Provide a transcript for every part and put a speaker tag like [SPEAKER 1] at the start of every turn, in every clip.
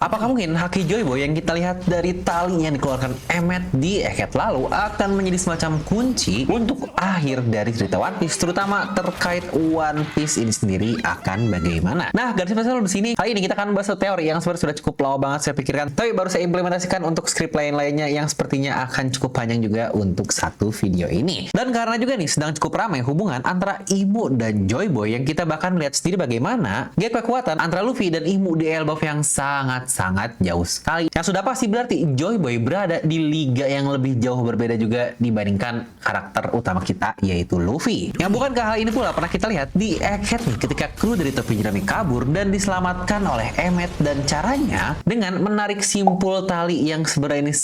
[SPEAKER 1] Apakah mungkin haki Joyboy yang kita lihat dari tali yang dikeluarkan Emmet di episode lalu akan menjadi semacam kunci untuk akhir dari cerita One Piece, terutama terkait One Piece ini sendiri akan bagaimana? Nah, garis besar di sini kali ini kita akan bahas teori yang sebenarnya sudah cukup lama banget saya pikirkan, tapi baru saya implementasikan untuk skrip lain-lainnya yang sepertinya akan cukup panjang juga untuk satu video ini. Dan karena juga nih sedang cukup ramai hubungan antara Imu dan Joyboy yang kita bahkan lihat sendiri bagaimana gap kekuatan antara Luffy dan Imu di Elbaf yang sangat jauh sekali. Yang sudah pasti berarti Joyboy berada di liga yang lebih jauh berbeda juga dibandingkan karakter utama kita, yaitu Luffy. Yang bukankah hal ini pula pernah kita lihat di episode nih ketika kru dari topi jerami kabur dan diselamatkan oleh Emmet, dan caranya dengan menarik simpul tali yang sebenarnya ini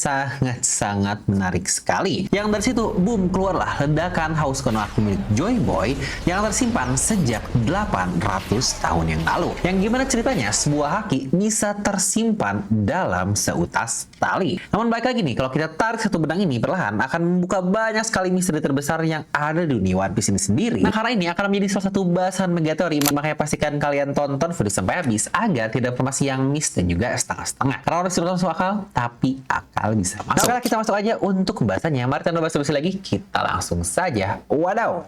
[SPEAKER 1] sangat menarik sekali. Yang dari situ boom keluarlah ledakan haus kono aku milik Joyboy yang tersimpan sejak 800 tahun yang lalu. Yang gimana ceritanya sebuah haki bisa tersimpan dalam seutas tali. Namun baik lagi nih, kalau kita tarik satu benang ini perlahan akan membuka banyak sekali misteri terbesar yang ada di dunia One Piece ini sendiri. Nah, karena ini akan menjadi salah satu bahasan megateori, makanya pastikan kalian tonton video sampai habis agar tidak informasi yang miss dan juga setengah-setengah. Karena orang sudah masuk akal, tapi akal bisa masuk. Nah, sekarang kita masuk aja untuk pembahasannya. Mari tanpa basa-basi lagi, kita langsung saja. Wadaw!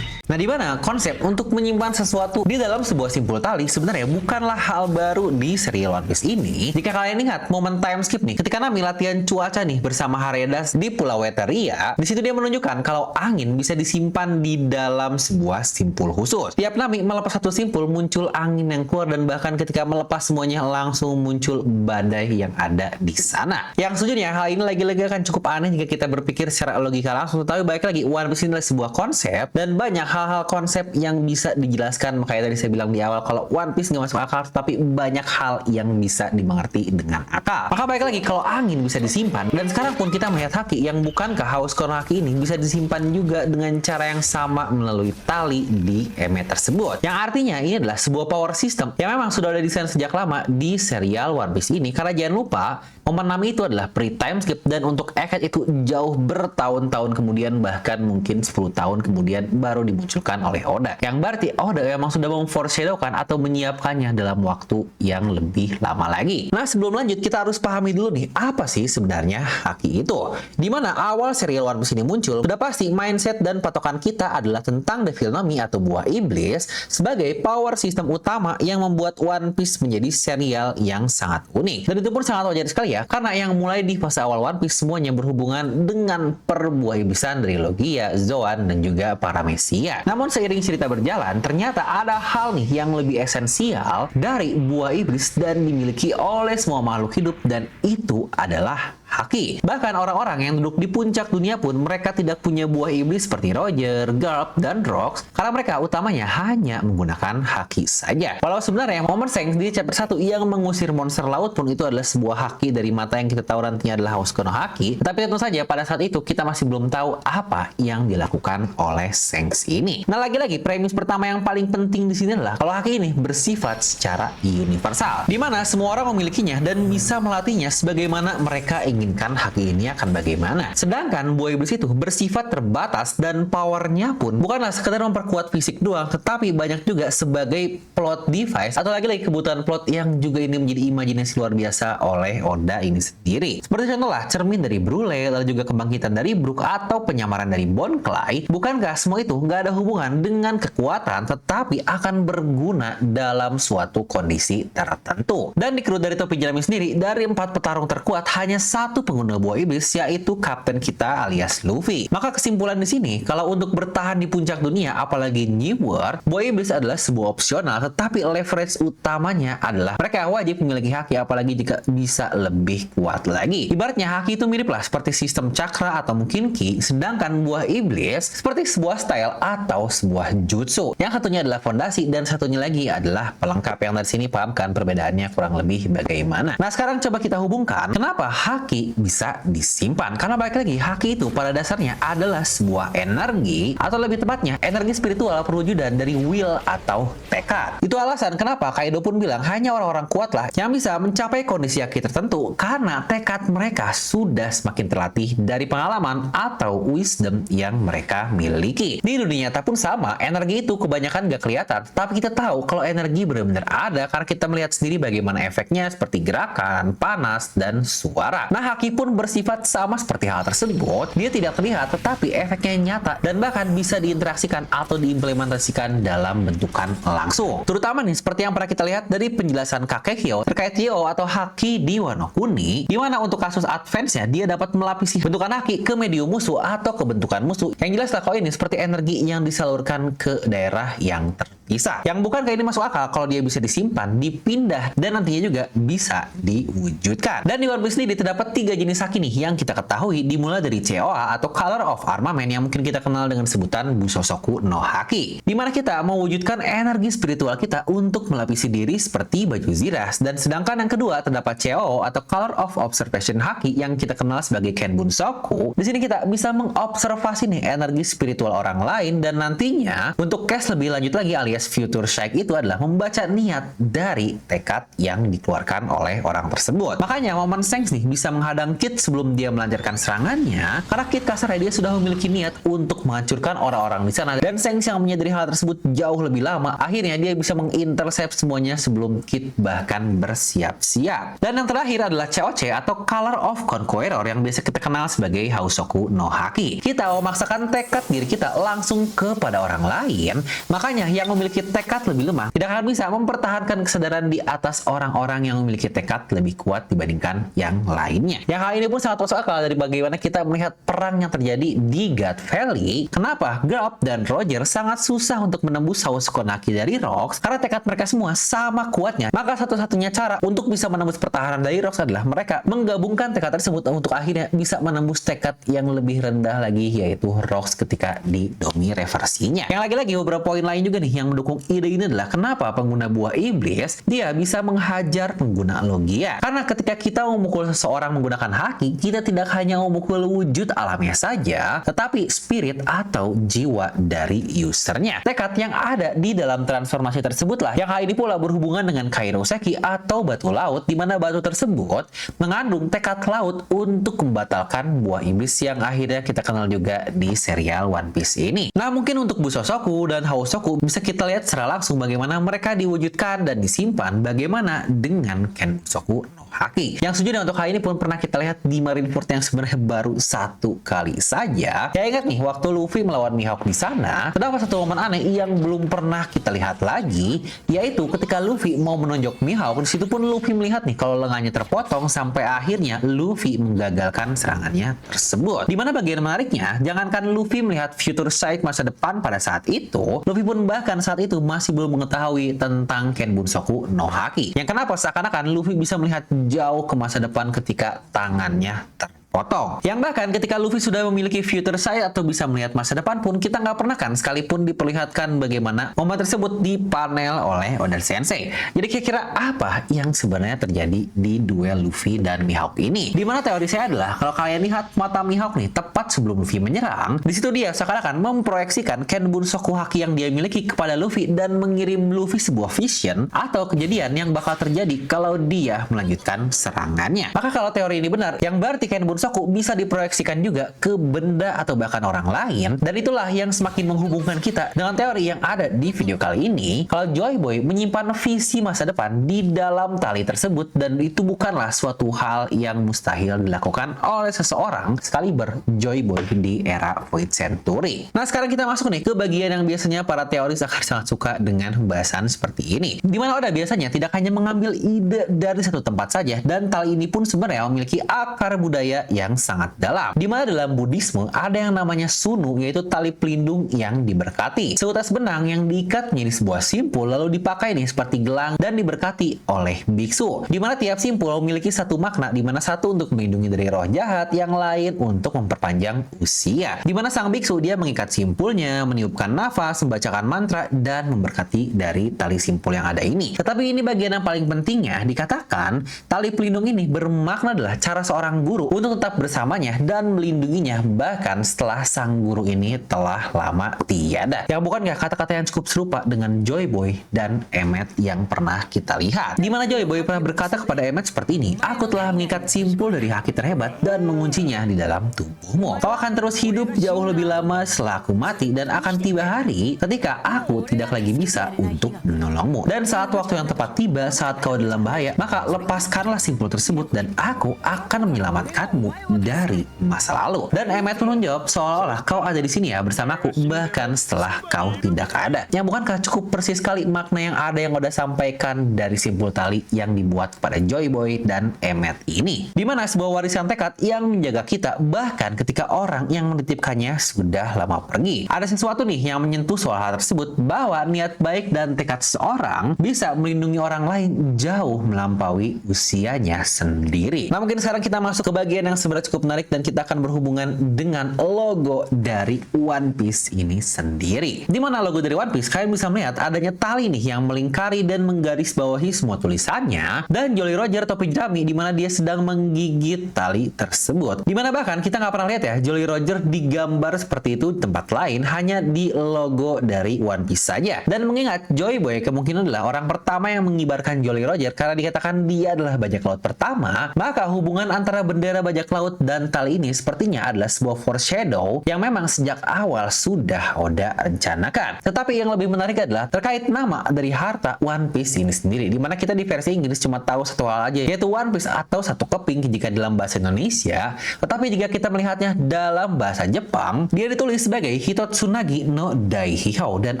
[SPEAKER 1] Nah, di mana konsep untuk menyimpan sesuatu di dalam sebuah simpul tali sebenarnya bukanlah hal baru di serial One Piece ini. Jika kalian ingat momen time skip nih, ketika Nami latihan cuaca nih bersama Haredas di Pulau Weteria, di situ dia menunjukkan kalau angin bisa disimpan di dalam sebuah simpul khusus. Tiap Nami melepas satu simpul, muncul angin yang keluar, dan bahkan ketika melepas semuanya langsung muncul badai yang ada di sana. Yang sejujurnya hal ini lagi-lagi akan cukup aneh jika kita berpikir secara logika langsung, tapi balik lagi One Piece ini adalah sebuah konsep dan banyak hal-hal konsep yang bisa dijelaskan. Makanya tadi saya bilang di awal kalau One Piece nggak masuk akal, tapi banyak hal yang bisa dimengerti dengan akal. Maka baik lagi kalau angin bisa disimpan, dan sekarang pun kita melihat haki yang bukankah haus kono haki ini bisa disimpan juga dengan cara yang sama melalui tali di Emmet tersebut. Yang artinya ini adalah sebuah power system yang memang sudah ada desain sejak lama di serial One Piece ini. Karena jangan lupa momen Nami itu adalah pre-time skip, dan untuk episode itu jauh bertahun-tahun kemudian, bahkan mungkin 10 tahun kemudian baru dimunculkan oleh Oda. Yang berarti Oda memang sudah memforeshadowkan atau menyiapkannya dalam waktu yang lebih lama lagi. Nah, sebelum lanjut kita harus pahami dulu nih apa sih sebenarnya haki itu. Dimana awal serial One Piece ini muncul, sudah pasti mindset dan patokan kita adalah tentang Devil Nami atau buah iblis sebagai power system utama yang membuat One Piece menjadi serial yang sangat unik. Dan itu pun sangat wajar sekali ya, karena yang mulai di fase awal One Piece semuanya berhubungan dengan perbuah ibisan dari Logia, Zoan, dan juga para Mesia. Namun seiring cerita berjalan, ternyata ada hal nih yang lebih esensial dari buah iblis dan dimiliki oleh semua makhluk hidup, dan itu adalah haki. Bahkan orang-orang yang duduk di puncak dunia pun mereka tidak punya buah iblis seperti Roger, Garp, dan Rox, karena mereka utamanya hanya menggunakan haki saja. Walau sebenarnya momen Shanks di chapter 1 yang mengusir monster laut pun itu adalah sebuah haki dari mata yang kita tahu nantinya adalah haus kono haki. Tapi tentu saja pada saat itu kita masih belum tahu apa yang dilakukan oleh Shanks ini. Nah, lagi-lagi premis pertama yang paling penting di sini adalah kalau haki ini bersifat secara universal, di mana semua orang memilikinya dan bisa melatihnya sebagaimana mereka inginkan. Haki ini akan bagaimana. Sedangkan buah iblis itu bersifat terbatas dan powernya pun bukanlah sekedar memperkuat fisik doang, tetapi banyak juga sebagai plot device atau lagi-lagi kebutuhan plot yang juga ini menjadi imajinasi luar biasa oleh Oda ini sendiri. Seperti contohlah cermin dari Brule, lalu juga kebangkitan dari Brook atau penyamaran dari Bon Clay. Bukankah semua itu nggak ada hubungan dengan kekuatan, tetapi akan berguna dalam suatu kondisi tertentu. Dan di kru dari topi jerami sendiri, dari 4 petarung terkuat hanya satu pengguna buah iblis, yaitu kapten kita alias Luffy. Maka kesimpulan di sini, kalau untuk bertahan di puncak dunia, apalagi New World, buah iblis adalah sebuah opsional, tetapi leverage utamanya adalah mereka wajib memiliki haki, apalagi jika bisa lebih kuat lagi. Ibaratnya haki itu mirip lah seperti sistem cakra atau mungkin ki, sedangkan buah iblis seperti sebuah style atau sebuah jutsu. Yang satunya adalah fondasi dan satunya lagi adalah pelengkap. Yang dari sini pahamkan perbedaannya kurang lebih bagaimana. Nah, sekarang coba kita hubungkan kenapa haki haki bisa disimpan. Karena balik lagi, haki itu pada dasarnya adalah sebuah energi, atau lebih tepatnya energi spiritual perwujudan dari will atau tekad. Itu alasan kenapa Kaido pun bilang hanya orang-orang kuatlah yang bisa mencapai kondisi haki tertentu, karena tekad mereka sudah semakin terlatih dari pengalaman atau wisdom yang mereka miliki. Di dunia nyata pun sama, energi itu kebanyakan gak kelihatan, tapi kita tahu kalau energi benar-benar ada karena kita melihat sendiri bagaimana efeknya seperti gerakan, panas, dan suara. Nah, haki pun bersifat sama seperti hal tersebut. Dia tidak terlihat, tetapi efeknya nyata dan bahkan bisa diinteraksikan atau diimplementasikan dalam bentukan langsung. Terutama nih, seperti yang pernah kita lihat dari penjelasan Kakekyo terkait Hyo atau haki di Wano Kuni, di mana untuk kasus advance-nya dia dapat melapisi bentukan haki ke medium musuh atau ke bentukan musuh. Yang jelas lah kalau ini seperti energi yang disalurkan ke daerah yang terpisah. Yang bukan kayak ini masuk akal kalau dia bisa disimpan, dipindah, dan nantinya juga bisa diwujudkan. Dan di One Piece ini terdapat 3 jenis haki nih yang kita ketahui, dimulai dari COA atau Color of Armament yang mungkin kita kenal dengan sebutan Busosoku no Haki, dimana kita mewujudkan energi spiritual kita untuk melapisi diri seperti baju Ziras. Dan sedangkan yang kedua terdapat CO atau Color of Observation Haki yang kita kenal sebagai Kenbunsoku. Di sini kita bisa mengobservasi nih energi spiritual orang lain, dan nantinya untuk case lebih lanjut lagi alias Future Sight itu adalah membaca niat dari tekad yang dikeluarkan oleh orang tersebut. Makanya momen Shanks nih bisa menghadang Kid sebelum dia melancarkan serangannya, karena Kid kasarnya dia sudah memiliki niat untuk menghancurkan orang-orang di sana, dan Shanks yang menyadari hal tersebut jauh lebih lama, akhirnya dia bisa mengintercept semuanya sebelum Kid bahkan bersiap-siap. Dan yang terakhir adalah COC atau Color of Conqueror yang biasa kita kenal sebagai Hausoku no Haki. Kita memaksakan tekad diri kita langsung kepada orang lain, makanya yang memiliki tekad lebih lemah tidak akan bisa mempertahankan kesadaran di atas orang-orang yang memiliki tekad lebih kuat dibandingkan yang lainnya. Yang hal ini pun sangat masuk akal dari bagaimana kita melihat perang yang terjadi di God Valley. Kenapa Garp dan Roger sangat susah untuk menembus Hausoku no Haki dari Rocks, karena tekad mereka semua sama kuatnya. Maka satu-satunya cara untuk bisa menembus pertahanan dari Rocks adalah mereka menggabungkan tekad tersebut untuk akhirnya bisa menembus tekad yang lebih rendah lagi, yaitu Rocks ketika di Domi reversinya. Yang lagi-lagi beberapa poin lain juga nih yang mendukung ide ini adalah kenapa pengguna buah iblis dia bisa menghajar pengguna Logia. Karena ketika kita memukul seseorang menggunakan haki, kita tidak hanya memukul wujud alamnya saja, tetapi spirit atau jiwa dari usernya. Tekad yang ada di dalam transformasi tersebutlah yang hal ini pula berhubungan dengan Kairoseki atau batu laut, di mana batu tersebut mengandung tekad laut untuk membatalkan buah iblis yang akhirnya kita kenal juga di serial One Piece ini. Nah, mungkin untuk Busosoku dan Hausoku bisa kita lihat secara langsung bagaimana mereka diwujudkan dan disimpan bagaimana dengan Kenbunsoku no Haki. Yang sejujurnya untuk hal ini pun pernah kita lihat di Marineford yang sebenarnya baru 1 kali saja. Ya ingat nih, waktu Luffy melawan Mihawk di sana, terdapat satu momen aneh yang belum pernah kita lihat lagi, yaitu ketika Luffy mau menonjok Mihawk, di situ pun Luffy melihat nih kalau lengannya terpotong sampai akhirnya Luffy menggagalkan serangannya tersebut. Dimana bagian menariknya, jangankan Luffy melihat future sight masa depan pada saat itu, Luffy pun bahkan saat itu masih belum mengetahui tentang Kenbunsoku no Haki. Yang kenapa seakan-akan Luffy bisa melihat jauh ke masa depan ketika tangannya terpotong. Yang bahkan ketika Luffy sudah memiliki future sight atau bisa melihat masa depan pun, kita nggak pernah kan sekalipun diperlihatkan bagaimana momen tersebut di panel oleh Oda Sensei. Jadi kira-kira apa yang sebenarnya terjadi di duel Luffy dan Mihawk ini? Dimana teori saya adalah kalau kalian lihat mata Mihawk nih tepat sebelum Luffy menyerang, di situ dia seakan-akan memproyeksikan Kenbunsoku Haki yang dia miliki kepada Luffy dan mengirim Luffy sebuah vision atau kejadian yang bakal terjadi kalau dia melanjutkan serangannya. Maka kalau teori ini benar, yang berarti Kenbunsoku bisa diproyeksikan juga ke benda atau bahkan orang lain, dan itulah yang semakin menghubungkan kita dengan teori yang ada di video kali ini kalau Joy Boy menyimpan visi masa depan di dalam tali tersebut, dan itu bukanlah suatu hal yang mustahil dilakukan oleh seseorang sekaliber Joy Boy di era Void Century. Nah, sekarang kita masuk nih ke bagian yang biasanya para teoris akan sangat suka dengan pembahasan seperti ini, dimana Oda biasanya tidak hanya mengambil ide dari satu tempat saja, dan tali ini pun sebenarnya memiliki akar budaya yang sangat dalam. Di mana dalam Buddhisme ada yang namanya sunu, yaitu tali pelindung yang diberkati. Seutas benang yang diikat menjadi sebuah simpul lalu dipakai nih seperti gelang dan diberkati oleh biksu. Di mana tiap simpul memiliki satu makna, di mana satu untuk melindungi dari roh jahat, yang lain untuk memperpanjang usia. Di mana sang biksu dia mengikat simpulnya, meniupkan nafas, membacakan mantra dan memberkati dari tali simpul yang ada ini. Tetapi ini bagian yang paling pentingnya, dikatakan tali pelindung ini bermakna adalah cara seorang guru untuk tetap bersamanya dan melindunginya bahkan setelah sang guru ini telah lama tiada. Yang bukankah kata-kata yang cukup serupa dengan Joy Boy dan Emmet yang pernah kita lihat. Di mana Joy Boy pernah berkata kepada Emmet seperti ini, "Aku telah mengikat simpul dari haki terhebat dan menguncinya di dalam tubuhmu. Kau akan terus hidup jauh lebih lama setelah aku mati dan akan tiba hari ketika aku tidak lagi bisa untuk menolongmu. Dan saat waktu yang tepat tiba, saat kau dalam bahaya, maka lepaskanlah simpul tersebut dan aku akan menyelamatkanmu dari masa lalu." Dan Emmet pun menjawab, "Seolah-olah kau ada di sini ya bersamaku bahkan setelah kau tidak ada." Yang bukankah cukup persis sekali makna yang ada yang udah sampaikan dari simpul tali yang dibuat kepada Joy Boy dan Emmet ini. Dimana sebuah warisan tekad yang menjaga kita bahkan ketika orang yang menitipkannya sudah lama pergi. Ada sesuatu nih yang menyentuh soal hal tersebut, bahwa niat baik dan tekad seseorang bisa melindungi orang lain jauh melampaui usianya sendiri. Nah, mungkin sekarang kita masuk ke bagian yang sebenarnya cukup menarik dan kita akan berhubungan dengan logo dari One Piece ini sendiri. Di mana logo dari One Piece, kalian bisa melihat adanya tali nih yang melingkari dan menggarisbawahi semua tulisannya, dan Jolly Roger topi jerami di mana dia sedang menggigit tali tersebut. Di mana bahkan kita nggak pernah lihat ya Jolly Roger digambar seperti itu di tempat lain, hanya di logo dari One Piece saja. Dan mengingat Joy Boy kemungkinan adalah orang pertama yang mengibarkan Jolly Roger karena dikatakan dia adalah bajak laut pertama, maka hubungan antara bendera bajak laut dan tali ini sepertinya adalah sebuah foreshadow yang memang sejak awal sudah Oda rencanakan. Tetapi yang lebih menarik adalah terkait nama dari harta One Piece ini sendiri, di mana kita di versi Inggris cuma tahu satu hal aja, yaitu One Piece atau satu keping jika dalam bahasa Indonesia. Tetapi jika kita melihatnya dalam bahasa Jepang, dia ditulis sebagai Hitotsunagi no Daihihou, dan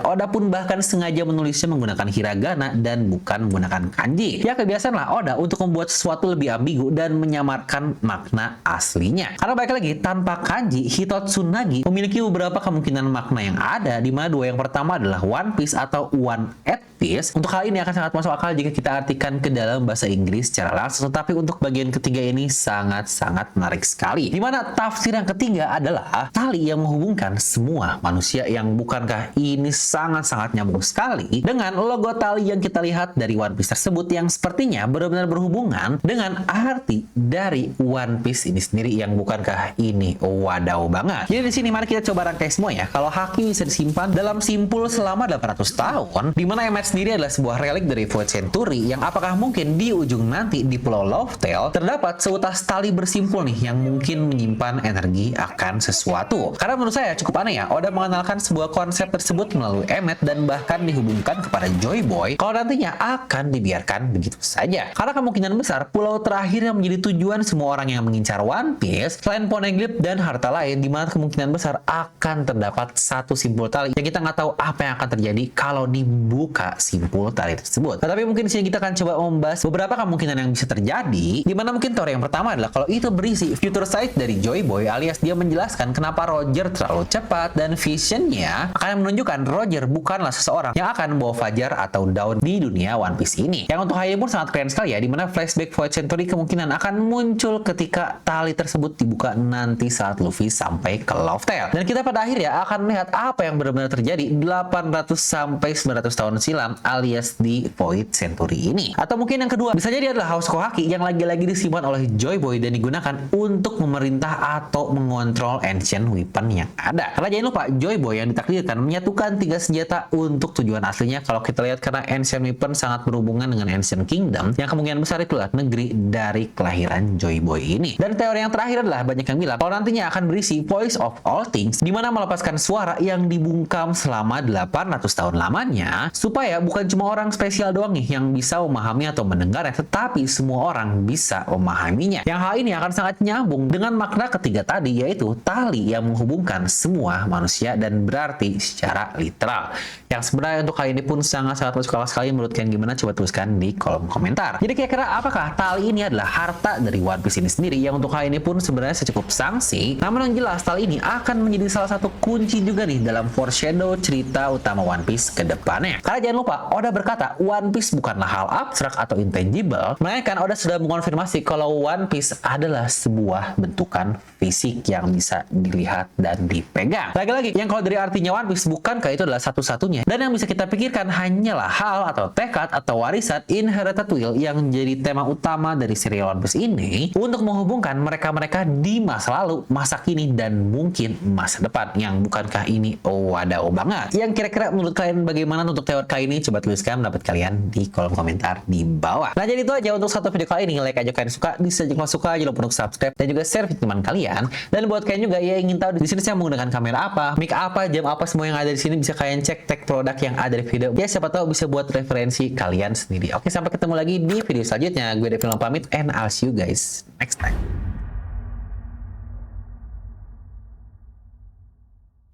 [SPEAKER 1] Oda pun bahkan sengaja menulisnya menggunakan hiragana dan bukan menggunakan kanji. Ya, kebiasaan lah Oda untuk membuat sesuatu lebih ambigu dan menyamarkan makna aslinya. Karena baik lagi, tanpa kanji, Hitotsunagi memiliki beberapa kemungkinan makna yang ada, di mana dua yang pertama adalah One Piece atau One at Piece. Untuk hal ini akan sangat masuk akal jika kita artikan ke dalam bahasa Inggris secara langsung, tetapi untuk bagian ketiga ini sangat-sangat menarik sekali. Di mana tafsir yang ketiga adalah tali yang menghubungkan semua manusia, yang bukankah ini sangat-sangat nyambung sekali dengan logo tali yang kita lihat dari One Piece tersebut, yang sepertinya benar-benar berhubungan dengan arti dari One Piece ini sendiri, yang bukankah ini wadaw banget. Jadi di sini mari kita coba rangkai semua ya. Kalau haki bisa disimpan dalam simpul selama 800 tahun, di mana Emmet sendiri adalah sebuah relik dari Void Century, yang apakah mungkin di ujung nanti di Pulau Laughtale terdapat seutas tali bersimpul nih yang mungkin menyimpan energi akan sesuatu. Karena menurut saya cukup aneh ya, Oda mengenalkan sebuah konsep tersebut melalui Emmet dan bahkan dihubungkan kepada Joy Boy kalau nantinya akan dibiarkan begitu saja. Karena kemungkinan besar pulau terakhir yang menjadi tujuan semua orang yang mengincar One Piece selain Poneglyph dan harta lain, di mana kemungkinan besar akan terdapat satu simpul tali yang kita nggak tahu apa yang akan terjadi kalau dibuka simpul tali tersebut. Tetapi mungkin di sini kita akan coba membahas beberapa kemungkinan yang bisa terjadi, di mana mungkin teori yang pertama adalah kalau itu berisi future sight dari Joy Boy, alias dia menjelaskan kenapa Roger terlalu cepat, dan visionnya akan menunjukkan Roger bukanlah seseorang yang akan membawa fajar atau daun di dunia One Piece ini. Yang untuk hal ini pun sangat keren sekali ya, di mana flashback Void Century kemungkinan akan muncul ketika tali tersebut dibuka nanti saat Luffy sampai ke Laughtale. Dan kita pada akhirnya akan melihat apa yang benar-benar terjadi 800 sampai 900 tahun silam alias di Void Century ini. Atau mungkin yang kedua bisa jadi adalah House Kohaki yang lagi-lagi disimpan oleh Joy Boy dan digunakan untuk memerintah atau mengontrol ancient weapon yang ada. Karena jangan lupa Joy Boy yang ditakdirkan menyatukan 3 senjata untuk tujuan aslinya. Kalau kita lihat karena ancient weapon sangat berhubungan dengan ancient kingdom, yang kemungkinan besar itulah negeri dari kelahiran Joy Boy ini. Dan teori yang terakhir adalah banyak yang bilang kalau nantinya akan berisi Voice of All Things, di mana melepaskan suara yang dibungkam selama 800 tahun lamanya, supaya bukan cuma orang spesial doang nih yang bisa memahami atau mendengarnya, tetapi semua orang bisa memahaminya. Yang hal ini akan sangat nyambung dengan makna ketiga tadi, yaitu tali yang menghubungkan semua manusia dan berarti secara literal. Yang sebenarnya untuk kali ini pun sangat-sangat masuk akal sekali. Menurut kalian gimana? Coba tuliskan di kolom komentar. Jadi kira-kira apakah tali ini adalah harta dari One Piece ini sendiri, yang untuk hal ini pun sebenarnya secukup sanksi. Namun yang jelas hal ini akan menjadi salah satu kunci juga nih dalam foreshadow cerita utama One Piece ke depannya. Karena jangan lupa, Oda berkata One Piece bukanlah hal abstrak atau intangible, melainkan Oda sudah mengonfirmasi kalau One Piece adalah sebuah bentukan fisik yang bisa dilihat dan dipegang. Lagi-lagi, yang kalau dari artinya One Piece, bukankah itu adalah satu-satunya? Dan yang bisa kita pikirkan hanyalah hal atau tekad atau warisan inherited will yang jadi tema utama dari serial One Piece ini untuk menghubungkan mereka-mereka di masa lalu, masa kini, dan mungkin masa depan. Yang bukankah ini wadaw banget? Yang kira-kira menurut kalian bagaimana untuk teori kali ini? Coba tuliskan pendapat kalian di kolom komentar di bawah. Nah, jadi itu aja untuk satu video kali ini. Like aja kalian suka, dislike kalau suka, jangan lupa untuk subscribe dan juga share video teman kalian. Dan buat kalian juga yang ingin tahu di sini saya menggunakan kamera apa, mic apa, jam apa, semua yang ada di sini bisa kalian cek tag produk yang ada di video. Ya, siapa tahu bisa buat referensi kalian sendiri. Oke, sampai ketemu lagi di video selanjutnya. Gue Devin pamit and I'll see you guys next time.